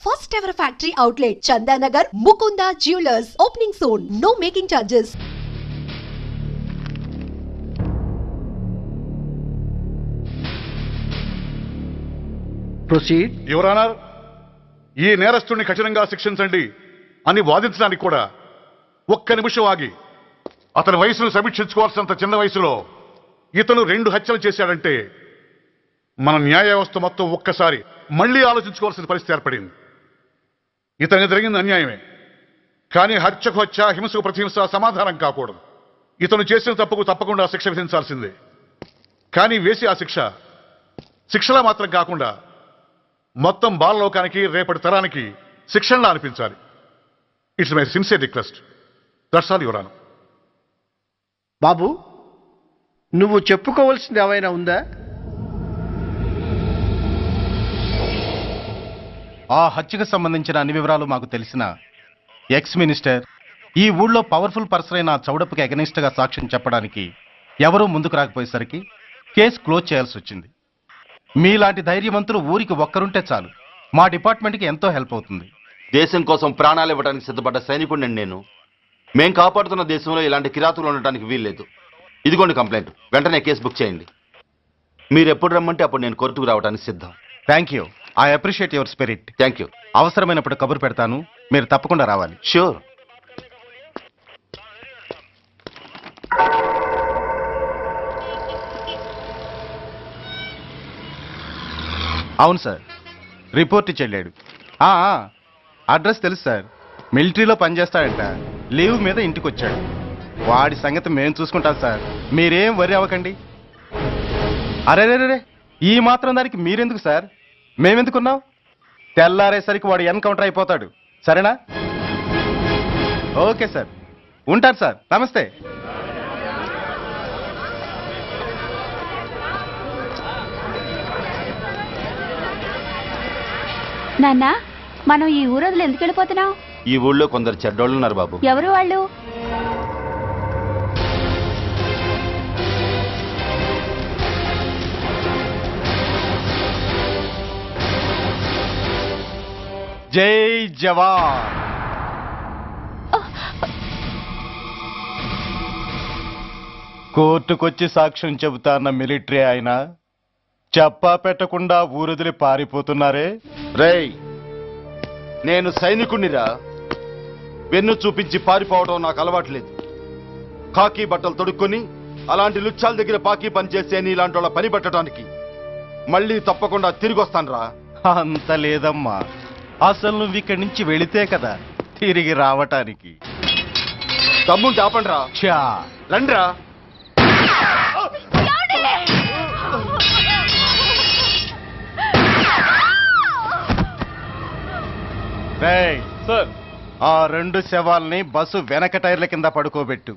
First ever factory outlet, Chandanagar, Mukunda Jewelers. Opening soon. No making charges. Proceed. Your Honor, ఈ నేరస్తుడిని కఠినంగా శిక్షించండి అని వాదించడానికి కూడా ఒక్క నిమిషం ఆగి అతని వయసును సమీక్షించుకోవాల్సినంత చిన్న వయసులో ఇతను 2 హత్యలు చేశాడంటే మన న్యాయ వ్యవస్థ మొత్తం ఒక్కసారి మళ్లీ ఆలోచించుకోవాల్సిన పరిస్థితి ఏర్పడింది. ఇతనికి జరిగింది అన్యాయమే, కానీ హత్యకు హత్య, హింసకు ప్రతిహింస సమాధానం కాకూడదు. ఇతను చేసిన తప్పుకు తప్పకుండా శిక్ష విధించాల్సిందే. కానీ వేసి ఆ శిక్షలా మాత్రం కాకుండా మొత్తం బాలలోకానికి, రేపటి తరానికి శిక్షణలా అనిపించాలి. It's my sincere request. That's all your honour. బాబు, నువ్వు చెప్పుకోవాల్సింది ఏమైనా ఉందా? ఆ హత్యకు సంబంధించిన అన్ని వివరాలు మాకు తెలిసిన ఎక్స్ మినిస్టర్ ఈ ఊళ్ళో పవర్ఫుల్ పర్సన్ అయిన చౌడప్పకి అగెనిస్ట్ గా సాక్ష్యం చెప్పడానికి ఎవరూ ముందుకు రాకపోయేసరికి కేసు క్లోజ్ చేయాల్సి వచ్చింది. మీలాంటి ధైర్యవంతులు ఊరికి ఒక్కరుంటే చాలు, మా డిపార్ట్మెంట్కి ఎంతో హెల్ప్ అవుతుంది. దేశం కోసం ప్రాణాలు ఇవ్వడానికి సిద్ధపడ్డ సైనికుడిని నేను. మేం కాపాడుతున్న దేశంలో ఇలాంటి కిరాతులు ఉండటానికి వీల్లేదు. ఇదిగోండి కంప్లైంట్, వెంటనే కేసు బుక్ చేయండి. మీరు ఎప్పుడు రమ్మంటే అప్పుడు నేను కోర్టుకు రావడానికి సిద్ధం. Thank you. I appreciate your spirit. Thank you. అవసరమైనప్పుడు కబురు పెడతాను, మీరు తప్పకుండా రావాలి. షూర్. అవును సార్, రిపోర్ట్ ఇచ్చి వెళ్ళాడు. అడ్రస్ తెలుసు సార్, మిలిటరీలో పనిచేస్తాడంట. లీవ్ మీద ఇంటికి వచ్చాడు. వాడి సంగతి మేము చూసుకుంటాం సార్, మీరేం వరి అవ్వకండి. అరే, ఈ మాత్రం దానికి మీరెందుకు సార్, మేమెందుకున్నాం? తెల్లారేసరికి వాడు ఎన్కౌంటర్ అయిపోతాడు. సరేనా? ఓకే సార్, ఉంటారు సార్. నమస్తే. నాన్న, మనం ఈ ఊరోజులు ఎందుకు వెళ్ళిపోతున్నాం? ఈ ఊళ్ళో కొందరు చెడ్డోళ్ళు ఉన్నారు బాబు. ఎవరు వాళ్ళు? జై జవాన్. కోర్టుకొచ్చి సాక్ష్యం చెబుతాన్న మిలిటరీ ఆయన చెప్పా పెట్టకుండా ఊరొదిలి పారిపోతున్నారే. రేయ్, నేను సైనికుణ్ణిరా. వెన్ను చూపించి పారిపోవడం నాకు అలవాట్లేదు. కాకి బట్టలు తొడుక్కొని అలాంటి లుచ్చాల దగ్గర పాకి పనిచేసే ఇలాంటి వాళ్ళ పని పెట్టడానికి మళ్ళీ తప్పకుండా తిరిగి వస్తానురా. అంత లేదమ్మా, అసలు నువ్వు ఇక్కడి నుంచి వెళితే కదా తిరిగి రావటానికి. తమ్ముంటే ఆపండ్రా. చా రండ్రా. సార్, ఆ 2 శవాల్ని బస్సు వెనక టైర్ల కింద పడుకోబెట్టు.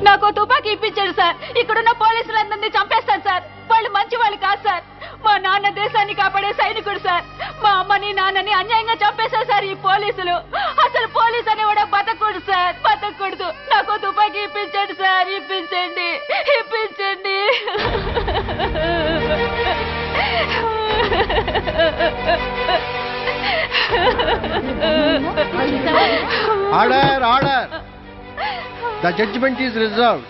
నాకు తుపాకీ ఇప్పించాడు సార్. ఇక్కడున్న పోలీసులందరినీ చంపేస్తాను సార్. వాళ్ళు మంచి వాళ్ళు కాదు సార్. మా నాన్న దేశాన్ని కాపాడే సైనికుడు సార్. మా అమ్మని నాన్నని అన్యాయంగా చంపేశారు సార్ ఈ పోలీసులు. అసలు పోలీసు అని కూడా బతకూడదు సార్, బతకూడదు. నాకు తుపాకీ ఇప్పించండి సార్, ఇప్పించండి, ఇప్పించండి. Order, order. The judgment is reserved.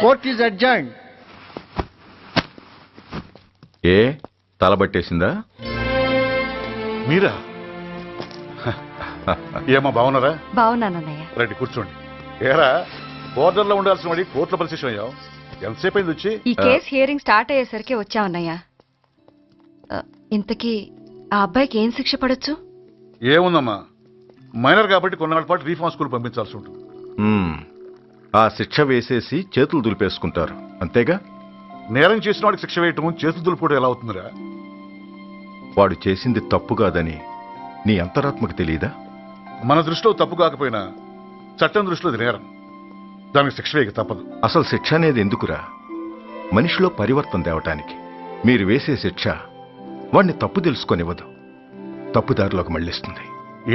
Court is adjourned. ఏ తలబట్టేసిందా? మీరా? ఏమా బాగున్నారా? బాగున్నానన్నయ్య. రండి కూర్చోండి. ఏరా, బోర్డర్లో ఉండాల్సిన వాడి కోర్టులో పరిశీలన అయ్యావు. ఎంతసేపు అయింది వచ్చి? ఈ కేసు హియరింగ్ స్టార్ట్ అయ్యేసరికి వచ్చామన్నయ్య. ఇంతకీ ఆ అబ్బాయికి ఏం శిక్ష పడొచ్చు? ఏముందమ్మా, మైనర్ కాబట్టి కొన్నాళ్ళ పాటు రీఫార్మ్ స్కూల్ పంపించాల్సి ఉంటుంది. ఆ శిక్ష వేసేసి చేతులు దులిపేసుకుంటారు అంతేగా? నేరం చేసిన వాడికి శిక్ష వేయటం చేతులు దులుపుకోవడం ఎలా అవుతుందిరా? వాడు చేసింది తప్పు కాదని నీ అంతరాత్మకు తెలియదా? మన దృష్టిలో తప్పు కాకపోయినా చట్టం దృష్టిలో అది నేరం. దానికి శిక్ష వేయక తప్పదు. అసలు శిక్ష అనేది ఎందుకురా? మనిషిలో పరివర్తన తేవటానికి. మీరు వేసే శిక్ష వాడిని తప్పు తెలుసుకొనివ్వదు, తప్పుదారిలోకి మళ్ళిస్తుంది.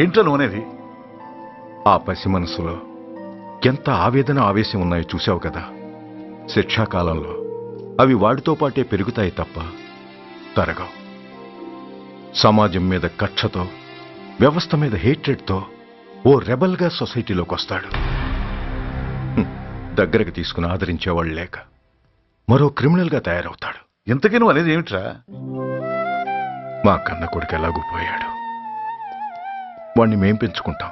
ఏంటో నువ్వనేది? ఆ పసి మనసులో ఎంత ఆవేదన ఆవేశం ఉన్నాయో చూశావు కదా. శిక్షాకాలంలో అవి వాడితో పాటే పెరుగుతాయి తప్ప తరగవు. సమాజం మీద కక్షతో, వ్యవస్థ మీద హేట్రెడ్తో ఓ రెబల్గా సొసైటీలోకి వస్తాడు. దగ్గరకు తీసుకుని ఆదరించేవాళ్ళు లేక మరో క్రిమినల్గా తయారవుతాడు. ఇంతకీ నువ్వు అనేది ఏమిట్రా? మా కన్న కొడుకు ఎలాగూ పోయాడు, వాణ్ణి మేం పెంచుకుంటాం.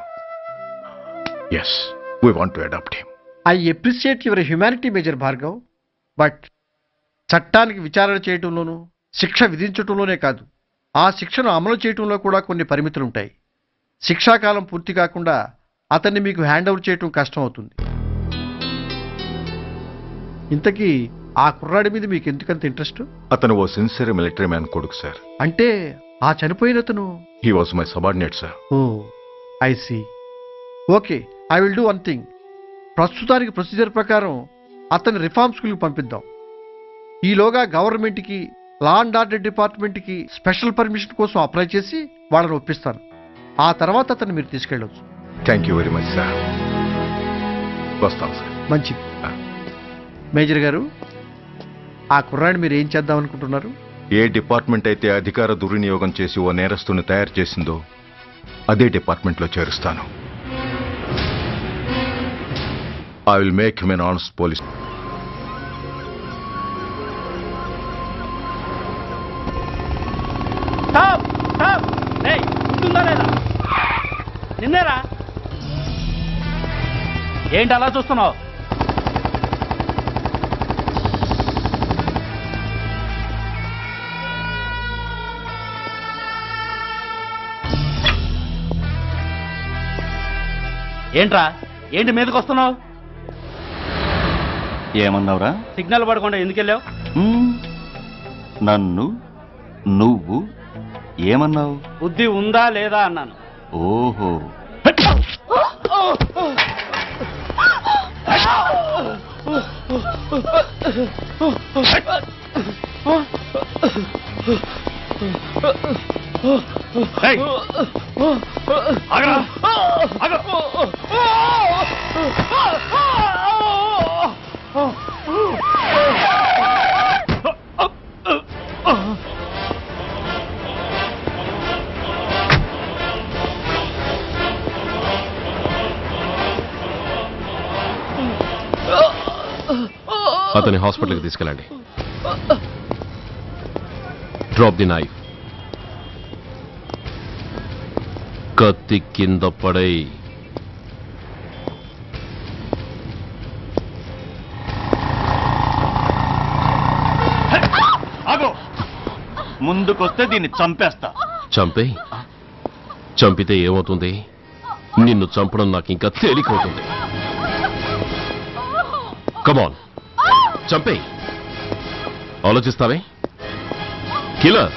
Yes, we want to adopt him. I appreciate your humanity major Bhargav. But చట్టానికి విచారణ చేయటంలోనూ శిక్ష విధించటంలోనే కాదు, ఆ శిక్షను అమలు చేయటంలో కూడా కొన్ని పరిమితులు ఉంటాయి. శిక్షాకాలం పూర్తి కాకుండా అతన్ని మీకు హ్యాండ్ ఓవర్ చేయటం కష్టం అవుతుంది. ఇంతకీ ఆ కుర్రాడి మీద మీకు ఎందుకంత ఇంట్రెస్ట్? అతను ఓ సిన్సియర్ మిలిటరీ మ్యాన్ కొడుకు సార్. అంటే ఆ చనిపోయిన అతను? He was my subordinate sir. Oh, I see. Okay, I will do one thing. ప్రస్తుతానికి ప్రొసీజర్ ప్రకారం అతన్ని రిఫార్మ్ స్కూల్కి పంపిద్దాం. ఈలోగా గవర్నమెంట్కి, లా అండ్ ఆర్డర్ డిపార్ట్మెంట్కి స్పెషల్ పర్మిషన్ కోసం అప్లై చేసి వాళ్ళని ఒప్పిస్తాను. ఆ తర్వాత అతన్ని మీరు తీసుకెళ్ళవచ్చు. Thank you very much sir. వస్తాం సార్. మంచిది. మేజర్ గారు, ఆ కుర్రాడిని మీరు ఏం చేద్దాం అనుకుంటున్నారు? ఏ డిపార్ట్మెంట్ అయితే అధికార దుర్వినియోగం చేసి ఓ నేరస్తుని తయారు చేసిందో అదే డిపార్ట్మెంట్లో చేరుస్తాను. I will make him an honest police. నిన్నేరా? ఏంటి అలా చూస్తున్నావు? ఏంట్రా, ఏంటి మీదకి వస్తున్నావు? ఏమన్నావురా? సిగ్నల్ పడకుండా ఎందుకు వెళ్ళావు? నన్ను నువ్వు ఏమన్నావు? బుద్ధి ఉందా లేదా అన్నాను. ఓహో, అతని హాస్పిటల్కి తీసుకెళ్ళండి. Drop the knife. కత్తి కింద పడై. ముందుకొస్తే దీన్ని చంపేస్తా. చంపితే ఏమవుతుంది? నిన్ను చంపడం నాకు ఇంకా తేలికవుతుంది. కమాన్, చంపేయ్. ఆలోచిస్తావే కిల్లర్?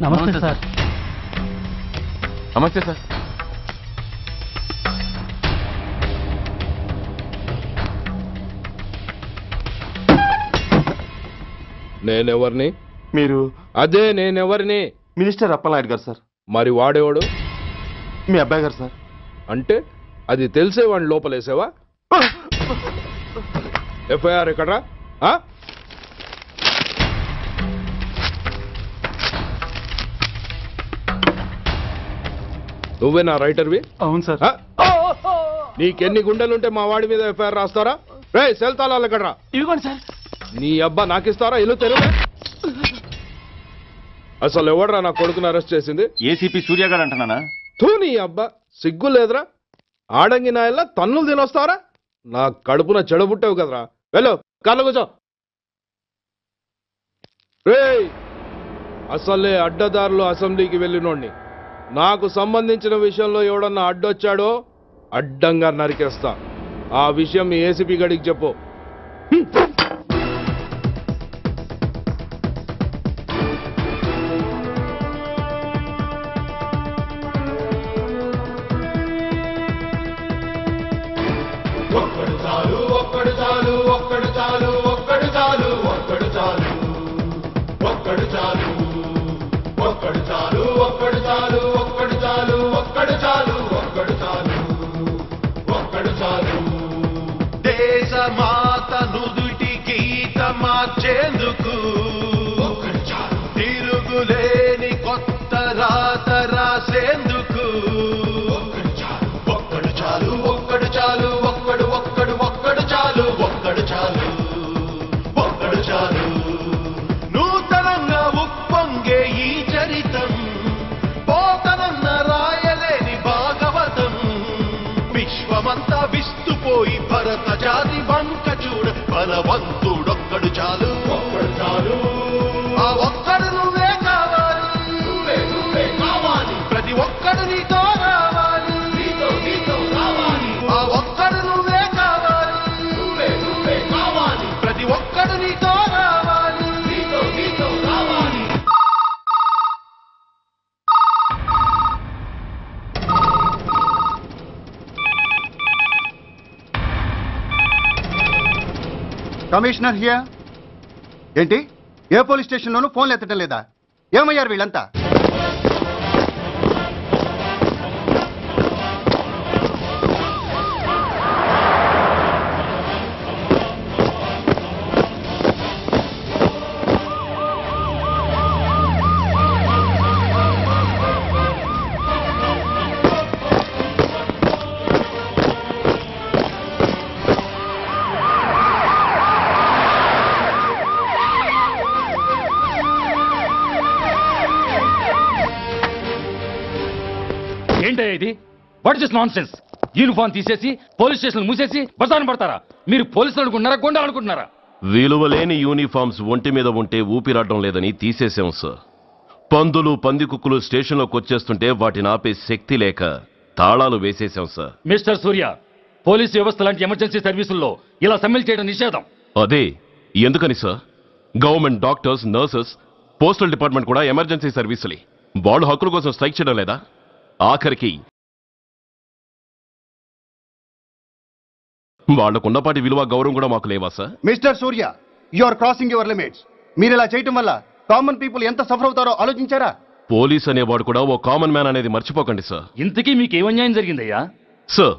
నమస్తే సార్. నమస్తే సార్. నేనెవరిని? మీరు? అదే నేనెవరిని? మినిస్టర్ అప్పలనాయుడు గారు సార్. మరి వాడేవాడు? మీ అబ్బాయి గారు సార్. అంటే అది తెలిసే వాడిని లోపలేసావా? ఎఫ్ఐఆర్ ఎక్కడ్రా? నువ్వే నా రైటర్వి? అవును సార్. నీకెన్ని గుండెలుంటే మా వాడి మీద ఎఫ్ఐఆర్ రాస్తారా? రే సెల్ తాళాలు ఎక్కడ్రా? ఇవ్వండి సార్. నీ అబ్బా నాకిస్తారా? ఇల్లు తెరువు. అసలు ఎవడరా నా కొడుకుని అరెస్ట్ చేసింది? ఏసీపీ సూర్య గారు అంటున్నానా? తూ నీ అబ్బా సిగ్గు లేదురా? ఆడంగి నాయల్లా తన్నులు తినొస్తారా? నా కడుపున చెడబుట్టావు కదరా. వెళ్ళు కార్లో కూర్చో. రే అసలే అడ్డదారులు అసెంబ్లీకి వెళ్ళినోడిని. నాకు సంబంధించిన విషయంలో ఎవడన్నా అడ్డొచ్చాడో అడ్డంగా నరికేస్తా. ఆ విషయం మీ ఏసీపీ గడికి చెప్పు. ఒక్కడు చాలు ఒక్కడు చాలు ఒక్కడు చాలు ఒక్కడు చాలు ఒక్కడు చాలు ఒక్కడు చాలు ఒక్కడు చాలు ఒక్కడు చాలు ఒక్కడు చాలు ఒక్కడు చాలు ఒక్కడు చాలు ఒక్కడు చాలు దేశ మాత నుదుటి గీత మార్చేందుకు ఒక్కడు చాలు తిరుగులేని కొత్త రాత రాసేందుకు ఒక్కడు చాలు ఒక్కడు చాలు ఒక్కడు చాలు ఒక్కడు ఒక్కడు ఒక్కడు చాలు ఒక్కడు చాలు ఒక్కడు చాలు నూతనంగా ఉప్పొంగే ఈ చరితం పోతనన్న రాయలేని భాగవతం విశ్వమంతా విస్తుపోయి భరత జాతి వంక చూడ బలవంతుడొక్కడు చాలు ఒక్కడు చాలు ఆ ఒక్కడు నువ్వే కావాలి నువ్వే నువ్వే కావాలి ప్రతి ఒక్కడు నీతో రావాలి నీతో నీతో రావాలి ఆ ఒక్కడు నువ్వే కావాలి నువ్వే నువ్వే కావాలి ప్రతి ఒక్కడు నీతో రావాలి నీతో నీతో రావాలి కమిషనర్ హియర్. ఏంటి ఏ పోలీస్ స్టేషన్లోనూ ఫోన్లు ఎత్తడం లేదా? ఏమయ్యారు వీళ్ళంతా? ఏంటయ్యా ఇది? What is non sense? Uniform తీసేసి పోలీస్ స్టేషన్ మూసేసి బజారు పడతారా? మీరు పోలీసులు అనుకుంటున్నారా, గొండాలు అనుకుంటున్నారా? విలువలేని యూనిఫామ్స్ ఒంటి మీద ఉంటే ఊపిరాడడం లేదని తీసేసాం సార్. పందులు పందికుక్కులు స్టేషన్లోకి వచ్చేస్తుంటే వాటిని ఆపే శక్తి లేక తాళాలు వేసేసాం సార్. మిస్టర్ సూర్య, పోలీస్ వ్యవస్థ లాంటి ఎమర్జెన్సీ సర్వీసుల్లో ఇలా సమ్మెలు చేయడం నిషేధం. అదే ఎందుకని sir? Government doctors, nurses, postal department కూడా ఎమర్జెన్సీ సర్వీసులే. వాళ్ళు హక్కుల కోసం స్ట్రైక్ చేయడం లేదా? ఆఖరికి వాళ్లకున్నపాటి విలువ గౌరవం కూడా మాకు లేవా sir? Mister Surya, you are crossing your limits. మీరు ఇలా చేయటం వల్ల కామన్ పీపుల్ ఎంత సఫర్ అవుతారో ఆలోచించారా? పోలీస్ అనేవాడు కూడా ఓ కామన్ మ్యాన్ అనేది మర్చిపోకండి సార్. ఇంతకీ మీకు ఏమన్యాయం జరిగిందయ్యా? సార్,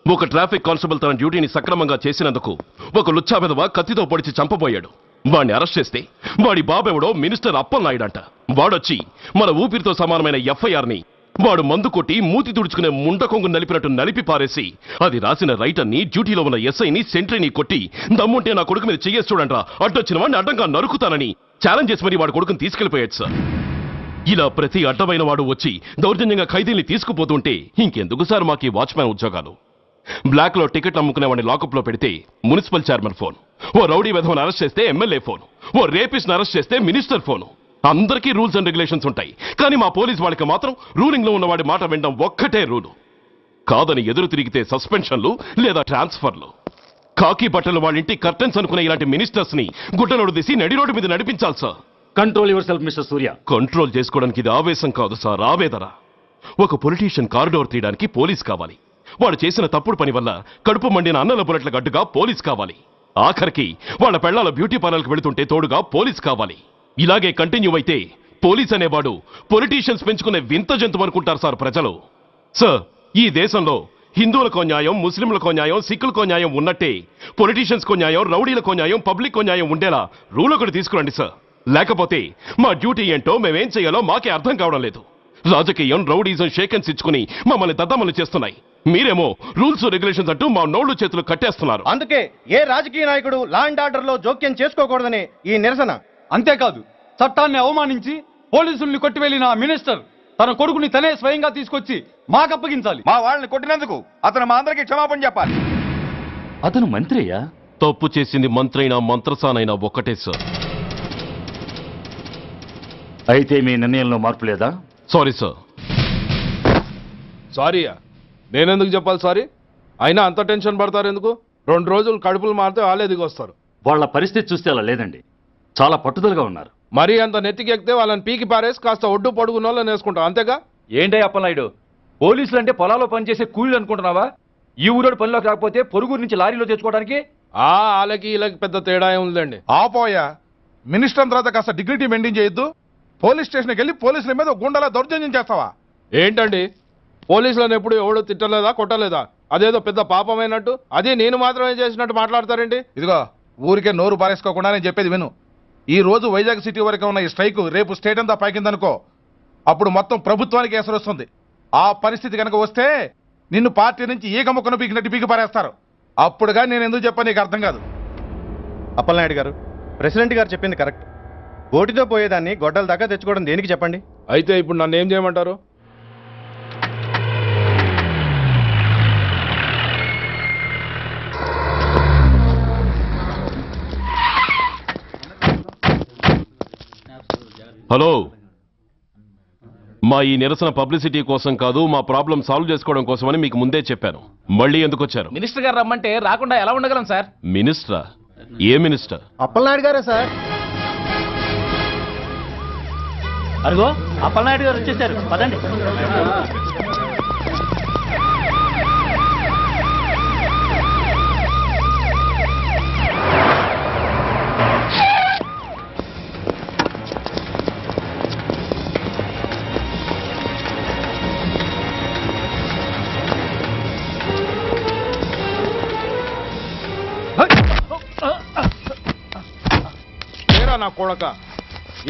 ఒక ట్రాఫిక్ కానిస్టేబుల్ తన డ్యూటీని సక్రమంగా చేసినందుకు ఒక లుచ్చా విధవ కత్తితో పొడిచి చంపబోయాడు. వాడిని అరెస్ట్ చేస్తే వాడి బాబెవడో మినిస్టర్ అప్పలనాయుడంట. వాడొచ్చి మన ఊపిరితో సమానమైన ఎఫ్ఐఆర్ని వాడు మందు కొట్టి మూతి తుడుచుకునే ముండకొంగు నలిపినట్టు నలిపి పారేసి అది రాసిన రైటర్ని, డ్యూటీలో ఉన్న ఎస్ఐని, సెంట్రీని కొట్టి దమ్ముంటే నా కొడుకు మీద చెయ్యేసి చూడంట్రా, అడ్డొచ్చిన వాడిని అడ్డంగా నరుకుతానని ఛాలెంజ్ చేసి మరి వాడి కొడుకుని తీసుకెళ్లిపోయాడు సార్. ఇలా ప్రతి అడ్డమైన వాడు వచ్చి దౌర్జన్యంగా ఖైదీల్ని తీసుకుపోతుంటే ఇంకెందుకు సార్ మాకు ఈ వాచ్మ్యాన్ ఉద్యోగాలు? బ్లాక్ లో టికెట్లు అమ్ముకునేవాడిని లాకప్ లో పెడితే మున్సిపల్ చైర్మన్ ఫోన్, ఓ రౌడీ విధవను అరెస్ట్ చేస్తే ఎమ్మెల్యే ఫోన్, ఓ రేపిస్ట్ అరెస్ట్ చేస్తే మినిస్టర్ ఫోను. అందరికీ రూల్స్ అండ్ రెగ్యులేషన్స్ ఉంటాయి, కానీ మా పోలీస్ వాళ్ళకి మాత్రం రూలింగ్ లో ఉన్నవాడి మాట వినడం ఒక్కటే రూలు. కాదని ఎదురు తిరిగితే సస్పెన్షన్లు లేదా ట్రాన్స్ఫర్లు. కాకి బట్టలు వాళ్ళ ఇంటి కర్టెన్స్ అనుకునే ఇలాంటి మినిస్టర్స్ ని గుడ్డలోడు తీసి నడి రోడ్డు మీద నడిపించాలి sir. Control your self mister Surya. Control చేసుకోవడానికి ఇది ఆవేశం కాదు సార్, ఆవేదన. ఒక పొలిటీషియన్ కారిడోర్ తీయడానికి పోలీస్ కావాలి. వాడు చేసిన తప్పుడు పని వల్ల కడుపు మండిన అన్నల బుల్లెట్లకు అడ్డుగా పోలీస్ కావాలి. ఆఖరికి వాళ్ళ పెళ్లాల బ్యూటీ పార్లర్కి వెళుతుంటే తోడుగా పోలీస్ కావాలి. ఇలాగే కంటిన్యూ అయితే పోలీస్ అనేవాడు పొలిటీషియన్స్ పెంచుకునే వింత జంతువు అనుకుంటారు సార్ ప్రజలు. సార్, ఈ దేశంలో హిందువులకో న్యాయం, ముస్లింలకో న్యాయం, సిక్కులకో న్యాయం ఉన్నట్టే పొలిటీషియన్స్కో న్యాయం, రౌడీలకో న్యాయం, పబ్లిక్కో న్యాయం ఉండేలా రూల్ ఒకటి తీసుకురండి సార్. లేకపోతే మా డ్యూటీ ఏంటో మేమేం చేయాలో మాకే అర్థం కావడం లేదు. రాజకీయం, రౌడీజం షేకెన్స్ ఇచ్చుకుని మమ్మల్ని దద్దమలు చేస్తున్నాయి. మీరేమో రూల్స్ రెగ్యులేషన్స్ అంటూ మా నోళ్లు చేతులు కట్టేస్తున్నారు. అందుకే ఏ రాజకీయ నాయకుడు లా అండ్ ఆర్డర్ లో జోక్యం చేసుకోకూడదని ఈ నిరసన. అంతేకాదు, చట్టాన్ని అవమానించి పోలీసుల్ని కొట్టివెళ్లిన మినిస్టర్ తన కొడుకుని తనే స్వయంగా తీసుకొచ్చి మాకు అప్పగించాలి. మా వాళ్ళని కొట్టినందుకు అతను మా అందరికి క్షమాపణ చెప్పాలి. అతను మంత్రియా? తప్పు చేసింది మంత్రైనా మంత్రసానైనా ఒక్కటే సార్. అయితే మీ నిర్ణయంలో మార్పు లేదా? Sorry sir. సారీయా? నేనెందుకు చెప్పాలి సారీ? అయినా అంత టెన్షన్ పడతారు ఎందుకు? 2 రోజులు కడుపులు మారితే వాళ్ళే దిగొస్తారు. వాళ్ళ పరిస్థితి చూస్తే అలా లేదండి, చాలా పట్టుదలగా ఉన్నారు. మరీ అంత నెత్తికి ఎక్కితే వాళ్ళని పీకి పారేసి కాస్త ఒడ్డు పొడుగున్న వాళ్ళని వేసుకుంటాం, అంతేగా? ఏంటే అప్పలనాయుడు, పోలీసులు అంటే పొలాల్లో పనిచేసే కూలీలు అనుకుంటున్నావా? ఈ ఊరోడు పనిలోకి రాకపోతే పొరుగురు నుంచి లారీలో తెచ్చుకోవడానికి వాళ్ళకి వీళ్ళకి పెద్ద తేడా ఉందండి. ఆపోయా, మినిస్టర్ తర్వాత కాస్త డిగ్నిటీ మెయింటైన్ చేయొద్దు. పోలీస్ స్టేషన్కి వెళ్ళి పోలీసుల మీద గుండాలా దౌర్జన్యం చేస్తావా? ఏంటండి, పోలీసులను ఎప్పుడు ఎవడో తిట్టలేదా, కొట్టలేదా? అదేదో పెద్ద పాపమైనట్టు, అదే నేను మాత్రమే చేసినట్టు మాట్లాడతారేంటి? ఇదిగో, ఊరికే నోరు పారేసుకోకుండా నేను చెప్పేది విను. ఈ రోజు వైజాగ్ సిటీ వరకు ఉన్న ఈ స్ట్రైక్ రేపు స్టేట్ అంతా పైకిందనుకో, అప్పుడు మొత్తం ప్రభుత్వానికి ఎసరు వస్తుంది. ఆ పరిస్థితి కనుక వస్తే నిన్ను పార్టీ నుంచి ఈగ ముక్కను పీకినట్టు పీకి పారేస్తారు. అప్పుడుగా నేను ఎందుకు చెప్పా నీకు అర్థం కాదు. అప్పలనాయుడు గారు, ప్రెసిడెంట్ గారు చెప్పింది కరెక్ట్. ఓటితో పోయేదాన్ని గొడ్డల దాకా తెచ్చుకోవడం దేనికి చెప్పండి? అయితే ఇప్పుడు నన్ను ఏం చేయమంటారు? హలో, మా ఈ నిరసన పబ్లిసిటీ కోసం కాదు, మా ప్రాబ్లం సాల్వ్ చేసుకోవడం కోసమని మీకు ముందే చెప్పాను. మళ్ళీ ఎందుకు వచ్చారు? మినిస్టర్ గారు రమ్మంటే రాకుండా ఎలా ఉండగలం సార్? మినిస్టరా? ఏ మినిస్టర్? అప్పలనాయుడు గారే సార్. అరుగో అప్పలనాయుడు గారు వచ్చేసారు, పదండి. నా కొడక,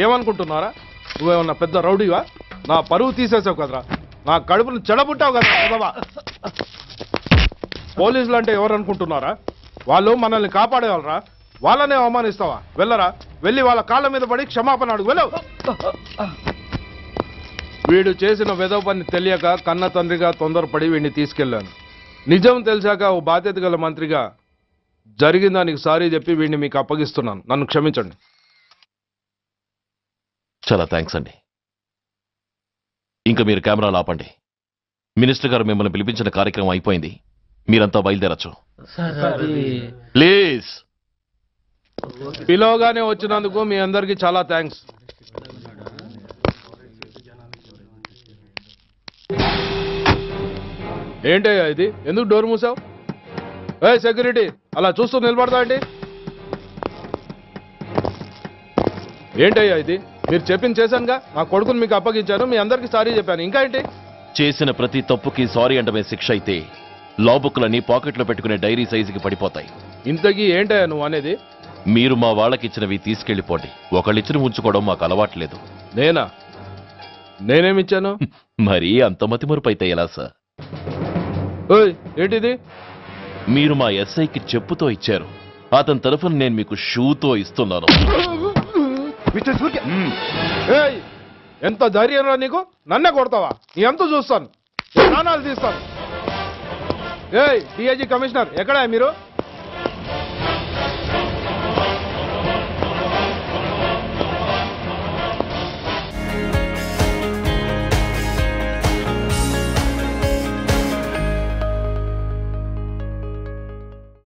ఏమనుకుంటున్నారా? నువ్వేమన్నా పెద్ద రౌడీవా? నా పరువు తీసేసావు కదరా, నా కడుపును చెడబుట్టావు కదా. పోలీసులు అంటే ఎవరు అనుకుంటున్నారా? వాళ్ళు మనల్ని కాపాడేవాళ్ళరా? వాళ్ళనే అవమానిస్తావా? వెళ్ళరా, వెళ్ళి వాళ్ళ కాళ్ళ మీద పడి క్షమాపణ అడుగు, వెళ్ళవు. వీడు చేసిన వెధవ పని తెలియక కన్న తండ్రిగా తొందరపడి వీడిని తీసుకెళ్లాను. నిజం తెలిసాక ఓ బాధ్యత గల మంత్రిగా జరిగిన దానికి సారీ చెప్పి వీడిని మీకు అప్పగిస్తున్నాను. నన్ను క్షమించండి. చాలా థ్యాంక్స్ అండి. ఇంకా మీరు కెమెరాలు ఆపండి. మినిస్టర్ గారు మిమ్మల్ని పిలిపించిన కార్యక్రమం అయిపోయింది, మీరంతా బయలుదేరచ్చు ప్లీజ్. పిలవగానే వచ్చినందుకు మీ అందరికీ చాలా థ్యాంక్స్. ఏంటయ్యా ఇది? ఎందుకు డోర్ మూసావు? సెక్యూరిటీ, అలా చూస్తూ నిలబడతా అండి. ఏంటయ్యా ఇది? మీరు చెప్పింది చేశానుగా, నా కొడుకుని మీకు అప్పగించాను, మీ అందరికీ సారీ చెప్పాను, ఇంకా ఏంటి? చేసిన ప్రతి తప్పుకి సారీ అంటమే శిక్ష అయితే లా బుక్లన్నీ పాకెట్లో పెట్టుకునే డైరీ సైజుకి పడిపోతాయి. ఇంతకీ ఏంటయ్యా నువ్వు అనేది? మీరు మా వాళ్ళకిచ్చినవి తీసుకెళ్లిపోండి. ఒకళ్ళిచ్చిన ఉంచుకోవడం మాకు అలవాట్లేదు. నేనేమిచ్చాను? మరీ అంత మతిమరుపు అయితే ఎలా సార్? ఏంటిది? మీరు మా ఎస్ఐకి చెప్పుతో ఇచ్చారు. అతని తరఫున నేను మీకు షూతో ఇస్తున్నాను. ఎంత ధైర్యం రా నీకు? నన్నే కొడతావా? నీ ఎంత చూస్తాను, ప్రాణాలు తీస్తాను. డిఐజీ కమిషనర్ ఎక్కడా మీరు?